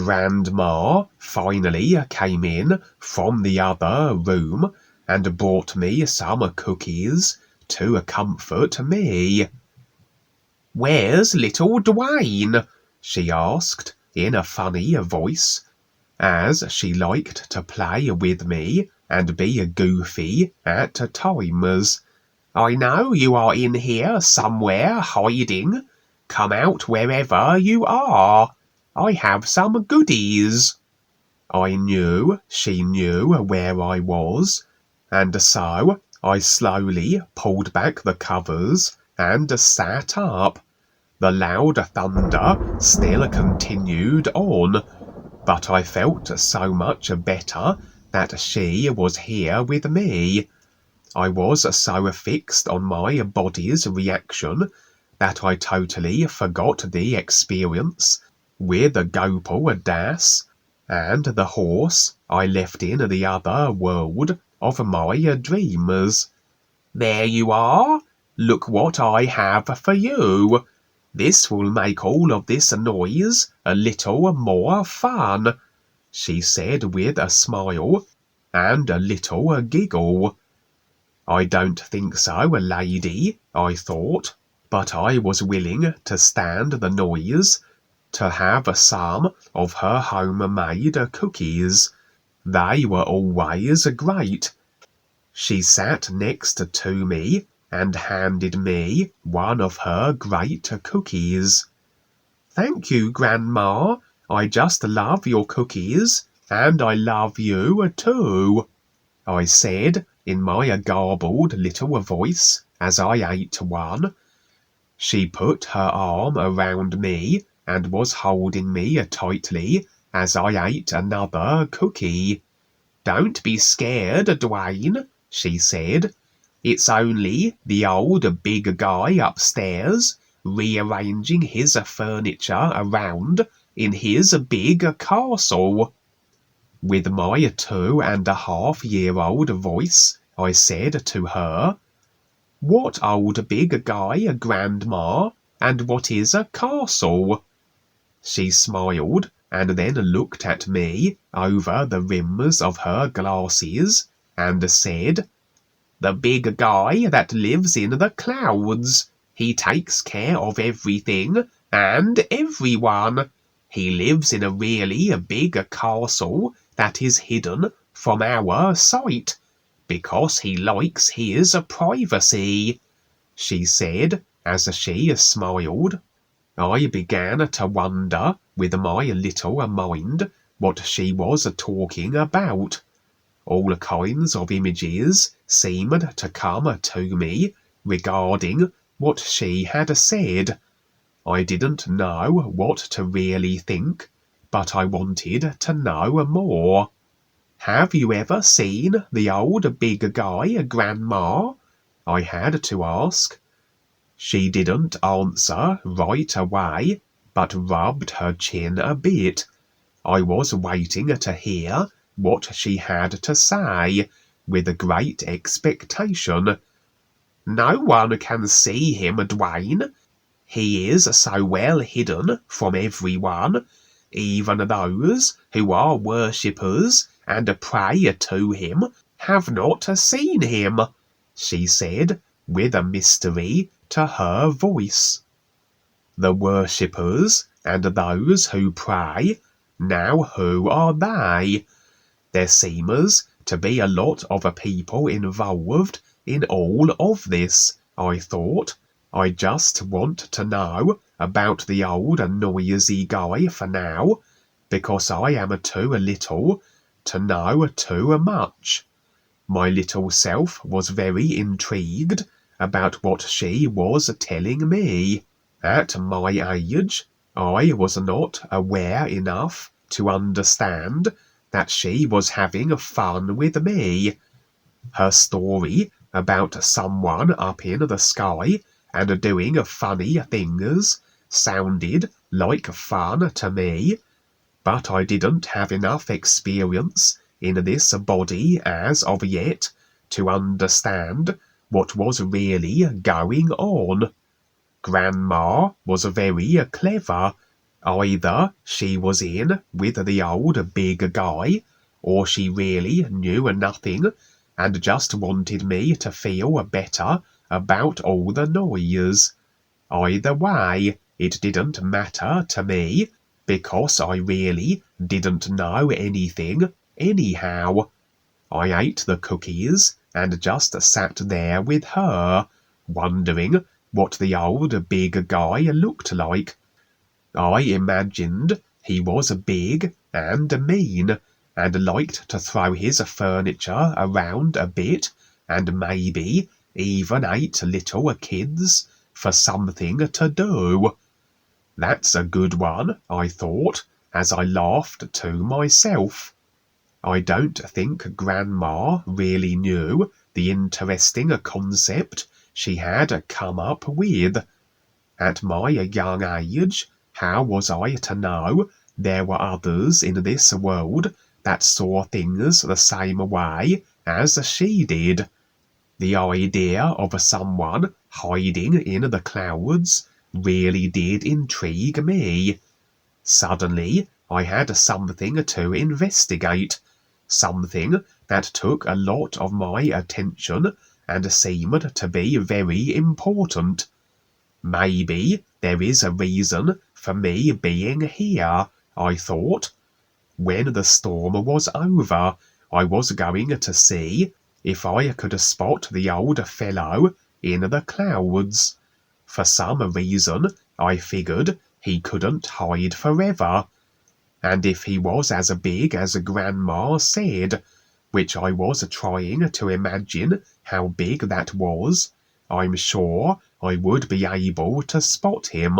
Grandma finally came in from the other room and brought me some cookies to comfort me. "Where's little Duane?" she asked in a funny voice, as she liked to play with me and be goofy at times. "I know you are in here somewhere hiding. Come out wherever you are. I have some goodies." I knew she knew where I was, and so I slowly pulled back the covers and sat up. The loud thunder still continued on, but I felt so much better that she was here with me. I was so fixed on my body's reaction that I totally forgot the experience with Gopal Das and the horse I left in the other world of my dreams. "There you are. Look what I have for you. This will make all of this noise a little more fun," she said with a smile and a little giggle. "I don't think so, lady," I thought, but I was willing to stand the noise, to have some of her homemade cookies. They were always great. She sat next to me and handed me one of her great cookies. "Thank you, Grandma. I just love your cookies, and I love you too," I said in my garbled little voice as I ate one. She put her arm around me and was holding me tightly as I ate another cookie. "Don't be scared, Duane," she said. "It's only the old big guy upstairs rearranging his furniture around in his big castle." With my 2.5-year-old voice, I said to her, "What old big guy, Grandma, and what is a castle?" She smiled and then looked at me over the rims of her glasses and said, "The big guy that lives in the clouds. He takes care of everything and everyone. He lives in a really big castle that is hidden from our sight, because he likes his privacy," she said as she smiled. I began to wonder with my little mind what she was talking about. All kinds of images seemed to come to me regarding what she had said. I didn't know what to really think, but I wanted to know more. "Have you ever seen the old big guy, Grandma?" I had to ask. She didn't answer right away, but rubbed her chin a bit. I was waiting to hear what she had to say, with great expectation. "No one can see him, Duane. He is so well hidden from everyone. Even those who are worshippers and pray to him have not seen him," she said with a mystery to her voice. "The worshippers and those who pray? Now who are they? There seems to be a lot of people involved in all of this," I thought. "I just want to know about the old noisy guy for now, because I am too little to know too much." My little self was very intrigued about what she was telling me. At my age, I was not aware enough to understand that she was having fun with me. Her story about someone up in the sky and doing funny things sounded like fun to me, but I didn't have enough experience in this body as of yet to understand what was really going on. Grandma was very clever, Either she was in with the old big guy, or she really knew nothing and just wanted me to feel better about all the noise. Either way, it didn't matter to me, because I really didn't know anything anyhow. I ate the cookies and just sat there with her, wondering what the old big guy looked like. I imagined he was big and mean, and liked to throw his furniture around a bit, and maybe even ate little kids for something to do. That's a good one, I thought, as I laughed to myself. I don't think Grandma really knew the interesting concept she had come up with. At my young age, how was I to know there were others in this world that saw things the same way as she did? The idea of someone hiding in the clouds really did intrigue me. Suddenly, I had something to investigate, something that took a lot of my attention and seemed to be very important. Maybe there is a reason for me being here, I thought. When the storm was over, I was going to see if I could spot the old fellow in the clouds. For some reason, I figured he couldn't hide forever. And if he was as big as Grandma said, which I was trying to imagine how big that was, I'm sure I would be able to spot him.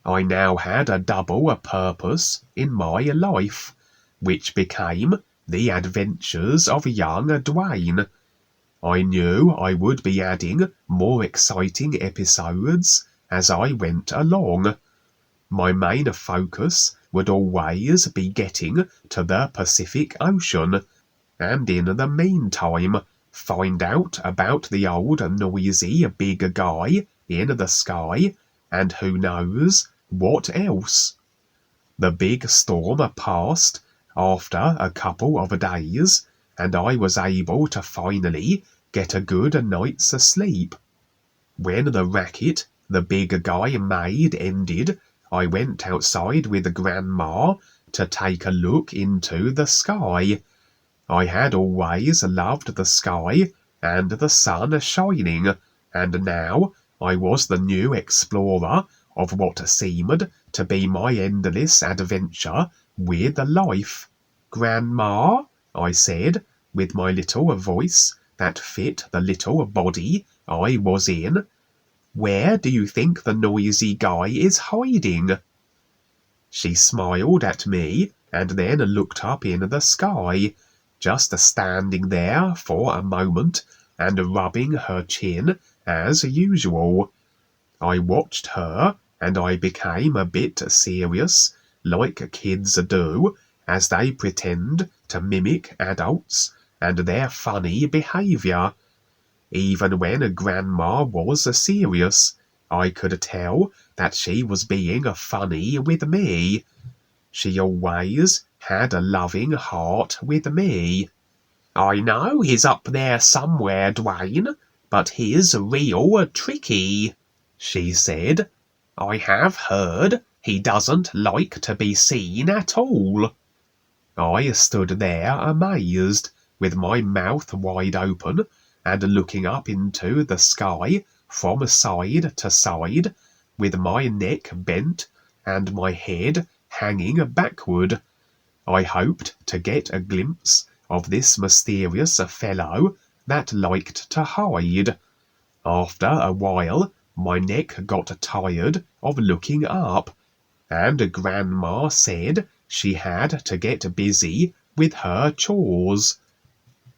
I now had a double purpose in my life, which became the adventures of young Duane. I knew I would be adding more exciting episodes as I went along. My main focus would always be getting to the Pacific Ocean, and in the meantime, find out about the old noisy big guy in the sky, and who knows what else. The big storm passed after a couple of days, and I was able to finally get a good night's sleep. When the racket the big guy made ended, I went outside with Grandma to take a look into the sky. I had always loved the sky and the sun shining, and now I was the new explorer of what seemed to be my endless adventure with life. Grandma, I said, with my little voice that fit the little body I was in, where do you think the noisy guy is hiding? She smiled at me and then looked up in the sky, just standing there for a moment and rubbing her chin as usual. I watched her and I became a bit serious, like kids do, as they pretend to mimic adults and their funny behavior. Even when Grandma was serious, I could tell that she was being funny with me. She always had a loving heart with me. I know he's up there somewhere, Duane, but he's real tricky, she said. I have heard he doesn't like to be seen at all. I stood there amazed, with my mouth wide open, and looking up into the sky from side to side, with my neck bent and my head hanging backward. I hoped to get a glimpse of this mysterious fellow that liked to hide. After a while, my neck got tired of looking up, and Grandma said she had to get busy with her chores.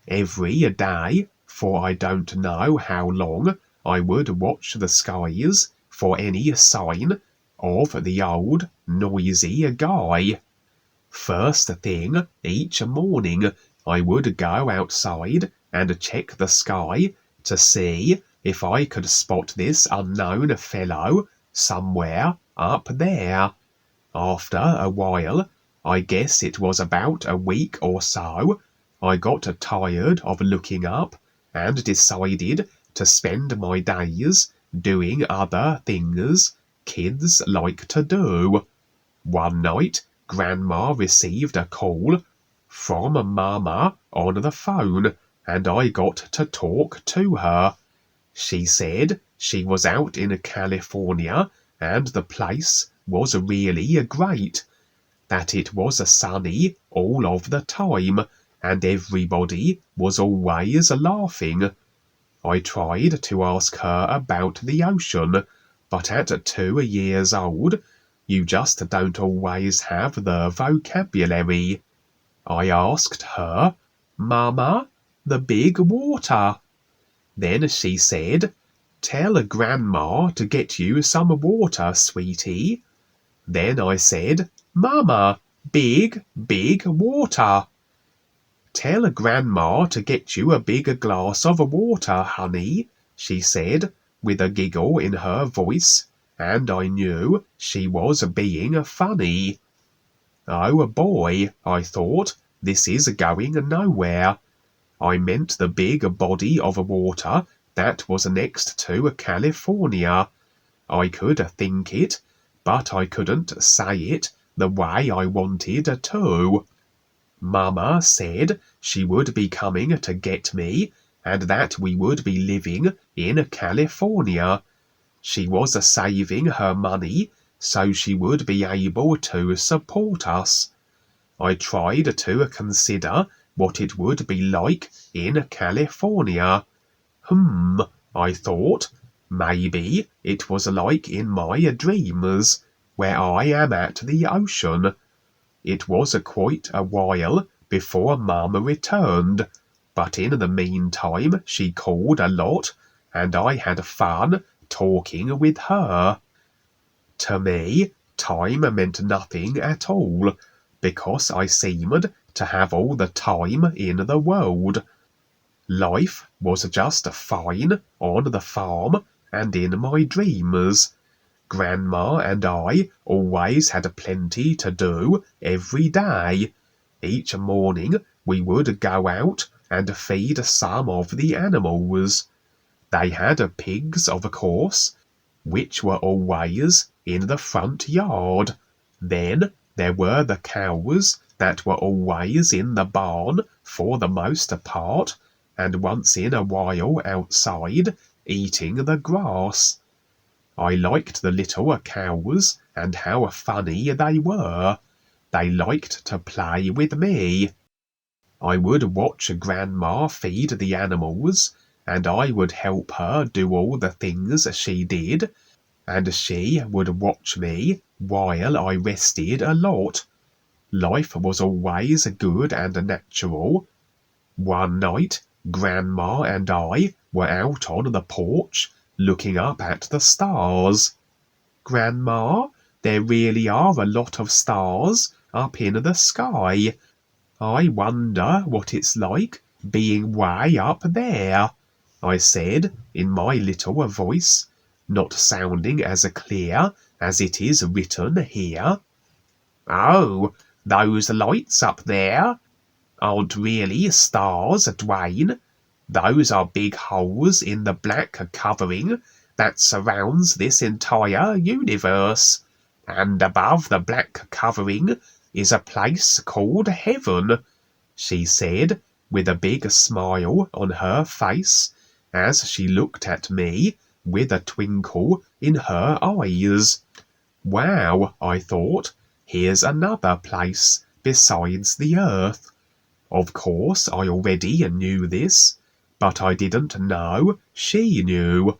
Every day, for I don't know how long, I would watch the skies for any sign of the old noisy guy. First thing each morning, I would go outside and check the sky to see if I could spot this unknown fellow somewhere up there. After a while, I guess it was about a week or so, I got tired of looking up and decided to spend my days doing other things kids like to do. One night, Grandma received a call from Mama on the phone, and I got to talk to her. She said she was out in California and the place was really great, that it was sunny all of the time and everybody was always laughing. I tried to ask her about the ocean, but at 2 years old, you just don't always have the vocabulary. I asked her, "Mama, the big water." Then she said, "Tell Grandma to get you some water, sweetie." Then I said, "Mama, big, big water." "Tell Grandma to get you a big glass of water, honey," she said, with a giggle in her voice, and I knew she was being funny. Oh boy, I thought, this is going nowhere. I meant the big body of water that was next to California. I could think it, but I couldn't say it the way I wanted to. Mama said she would be coming to get me and that we would be living in California. She was saving her money so she would be able to support us. I tried to consider what it would be like in California. I thought, maybe it was like in my dreams, where I am at the ocean. It was quite a while before Mama returned, but in the meantime she called a lot, and I had fun talking with her. To me, time meant nothing at all, because I seemed to have all the time in the world. Life was just fine on the farm and in my dreams. Grandma and I always had plenty to do every day. Each morning we would go out and feed some of the animals. They had pigs, of course, which were always in the front yard. Then there were the cows that were always in the barn for the most part, and once in a while outside eating the grass. I liked the little cows and how funny they were. They liked to play with me. I would watch Grandma feed the animals, and I would help her do all the things she did, and she would watch me while I rested a lot. Life was always good and natural. One night, Grandma and I were out on the porch looking up at the stars. "Grandma, there really are a lot of stars up in the sky. I wonder what it's like being way up there," I said in my little voice, not sounding as clear as it is written here. "Oh, those lights up there aren't really stars, Duane. Those are big holes in the black covering that surrounds this entire universe. And above the black covering is a place called heaven," she said with a big smile on her face as she looked at me with a twinkle in her eyes. Wow, I thought, here's another place besides the earth. Of course, I already knew this, but I didn't know she knew.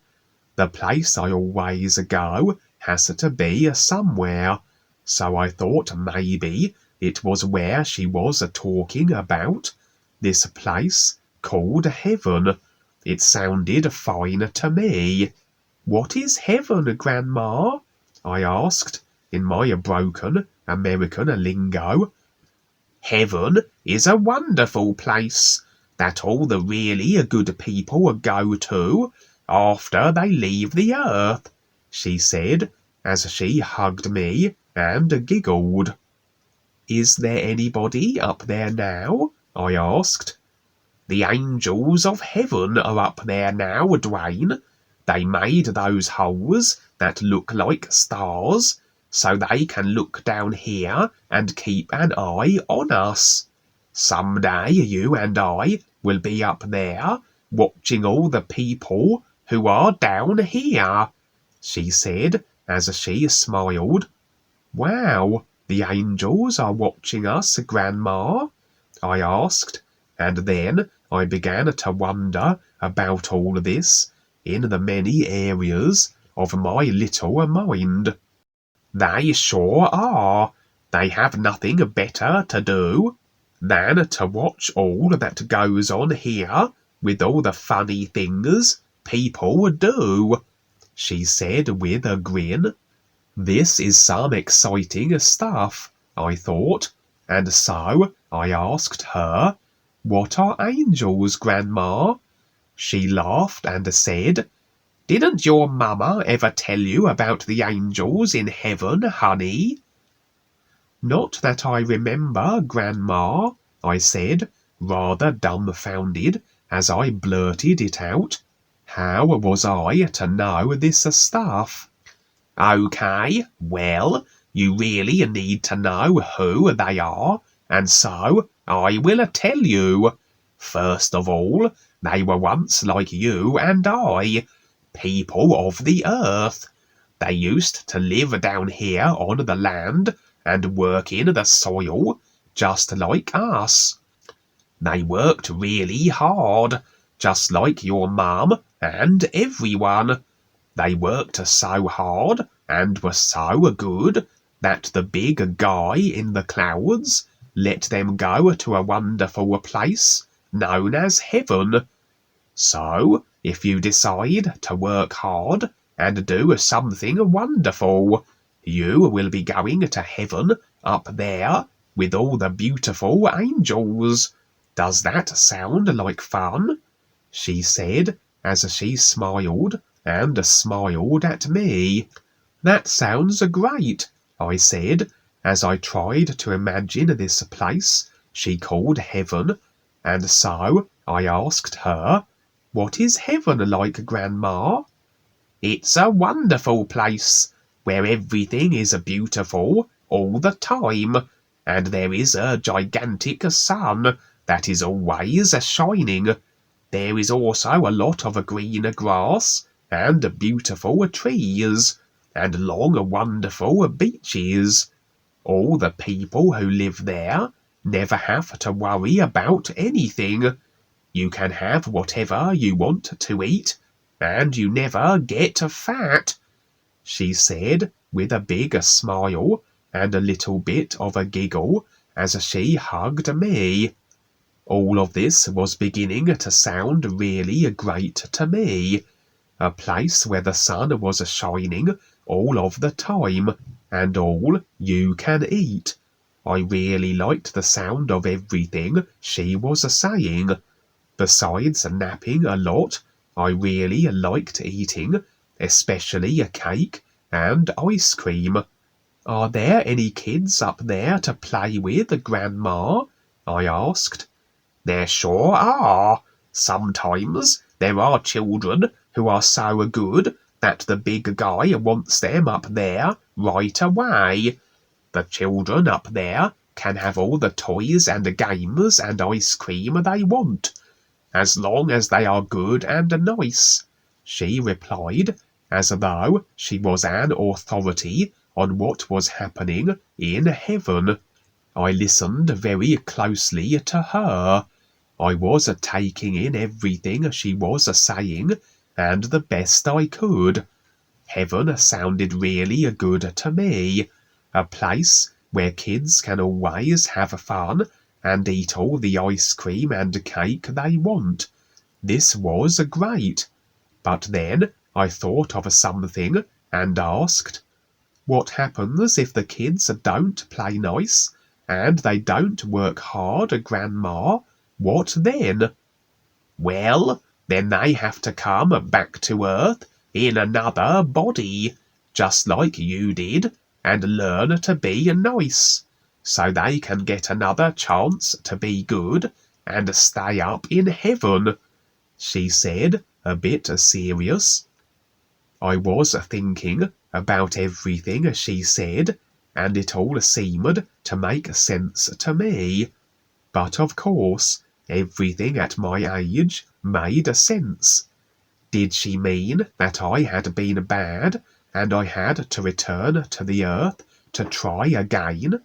The place I always go has to be somewhere, so I thought maybe it was where she was talking about, this place called heaven. It sounded fine to me. "What is heaven, Grandma?" I asked in my broken American lingo. "Heaven is a wonderful place that all the really good people go to after they leave the earth," she said as she hugged me and giggled. "Is there anybody up there now?" I asked. "The angels of heaven are up there now, Duane. They made those holes that look like stars so they can look down here and keep an eye on us. Someday you and I will be up there watching all the people who are down here," she said as she smiled. "Wow, the angels are watching us, Grandma?" I asked, and then I began to wonder about all this in the many areas of my little mind. "They sure are. They have nothing better to do than to watch all that goes on here with all the funny things people do," she said with a grin. This is some exciting stuff, I thought, and so I asked her, "What are angels, Grandma?" She laughed and said, "Didn't your mama ever tell you about the angels in heaven, honey?" "Not that I remember, Grandma," I said, rather dumbfounded as I blurted it out. How was I to know this stuff? "Okay, well, you really need to know who they are, and so I will tell you. First of all, they were once like you and I, people of the earth. They used to live down here on the land and work in the soil, just like us. They worked really hard, just like your mum and everyone. They worked so hard and were so good that the big guy in the clouds let them go to a wonderful place known as heaven. So, if you decide to work hard and do something wonderful, you will be going to heaven up there with all the beautiful angels. Does that sound like fun?" she said as she smiled and smiled at me. "That sounds great," I said, as I tried to imagine this place she called heaven, and so I asked her, "What is heaven like, Grandma?" "It's a wonderful place, where everything is beautiful all the time, and there is a gigantic sun that is always shining. There is also a lot of green grass, and beautiful trees, and long wonderful beaches. All the people who live there never have to worry about anything. You can have whatever you want to eat, and you never get fat," she said with a big smile and a little bit of a giggle as she hugged me. All of this was beginning to sound really great to me. A place where the sun was shining all of the time, and all you can eat. I really liked the sound of everything she was saying. Besides napping a lot, I really liked eating, especially a cake and ice cream. "Are there any kids up there to play with, Grandma?" I asked. "There sure are. Sometimes there are children who are so good that the big guy wants them up there right away. The children up there can have all the toys and games and ice cream they want, as long as they are good and nice," she replied, as though she was an authority on what was happening in heaven. I listened very closely to her. I was taking in everything she was saying, and the best I could. Heaven sounded really good to me. A place where kids can always have fun and eat all the ice cream and cake they want. This was great. But then I thought of something and asked, "What happens if the kids don't play nice and they don't work hard, Grandma? What then?" "Well, then they have to come back to Earth in another body, just like you did, and learn to be nice, so they can get another chance to be good and stay up in heaven," she said, a bit serious. I was thinking about everything she said, and it all seemed to make sense to me. But of course, everything at my age made sense. Did she mean that I had been bad, and I had to return to the earth to try again?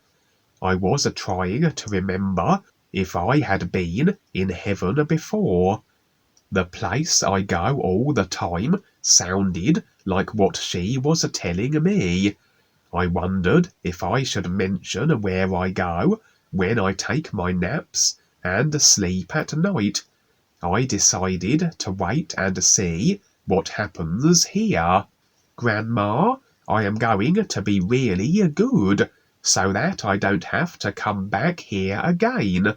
I was trying to remember if I had been in heaven before. The place I go all the time sounded like what she was telling me. I wondered if I should mention where I go when I take my naps and sleep at night. I decided to wait and see what happens here. "Grandma, I am going to be really good, so that I don't have to come back here again,"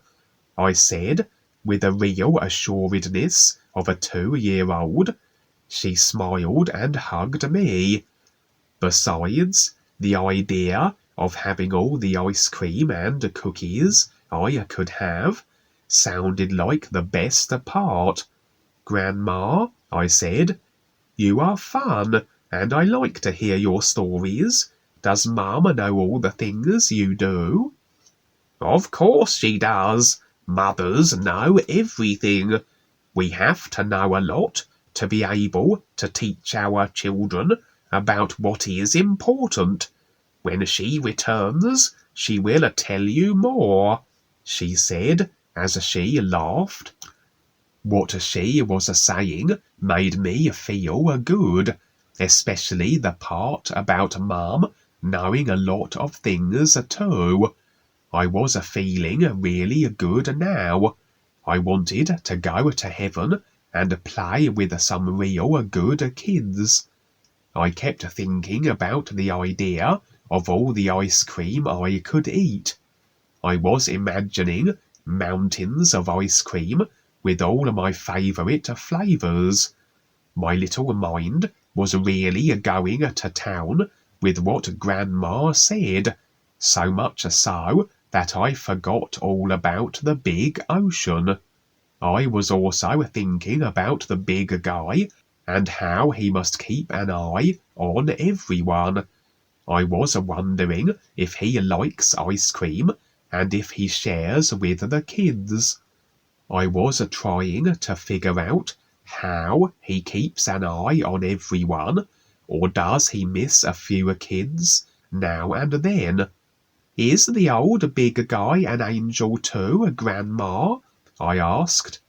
I said, with the real assuredness of a 2-year-old. She smiled and hugged me. Besides, the idea of having all the ice cream and cookies I could have sounded like the best part. "Grandma," I said, "you are fun, and I like to hear your stories. Does Mum know all the things you do?" "Of course she does. Mothers know everything. We have to know a lot to be able to teach our children about what is important. When she returns, she will tell you more," she said as she laughed. What she was saying made me feel good, especially the part about Mum knowing a lot of things too. I was feeling really good now. I wanted to go to heaven and play with some real good kids. I kept thinking about the idea of all the ice cream I could eat. I was imagining mountains of ice cream with all my favorite flavors. My little mind was really going to town with what Grandma said, so much so that I forgot all about the big ocean. I was also thinking about the big guy and how he must keep an eye on everyone. I was wondering if he likes ice cream and if he shares with the kids. I was trying to figure out how he keeps an eye on everyone, or does he miss a few kids now and then? "Is the old big guy an angel too, Grandma?" I asked.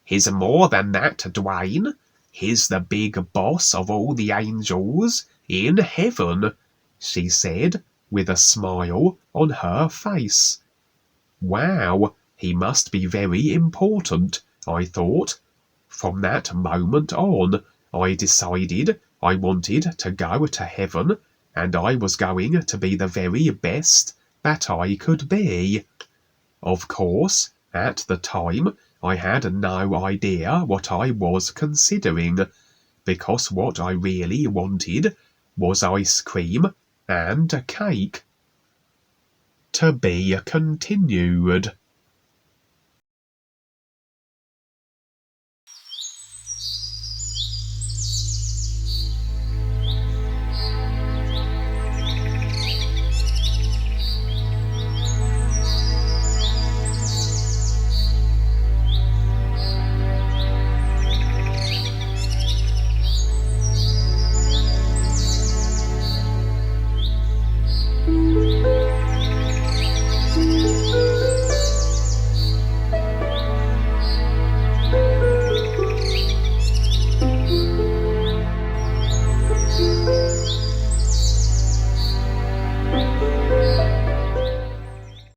"He's more than that, Duane. He's the big boss of all the angels in heaven," she said, with a smile on her face. Wow, he must be very important, I thought. From that moment on, I decided I wanted to go to heaven, and I was going to be the very best that I could be. Of course, at the time, I had no idea what I was considering, because what I really wanted was ice cream and a cake. To be continued.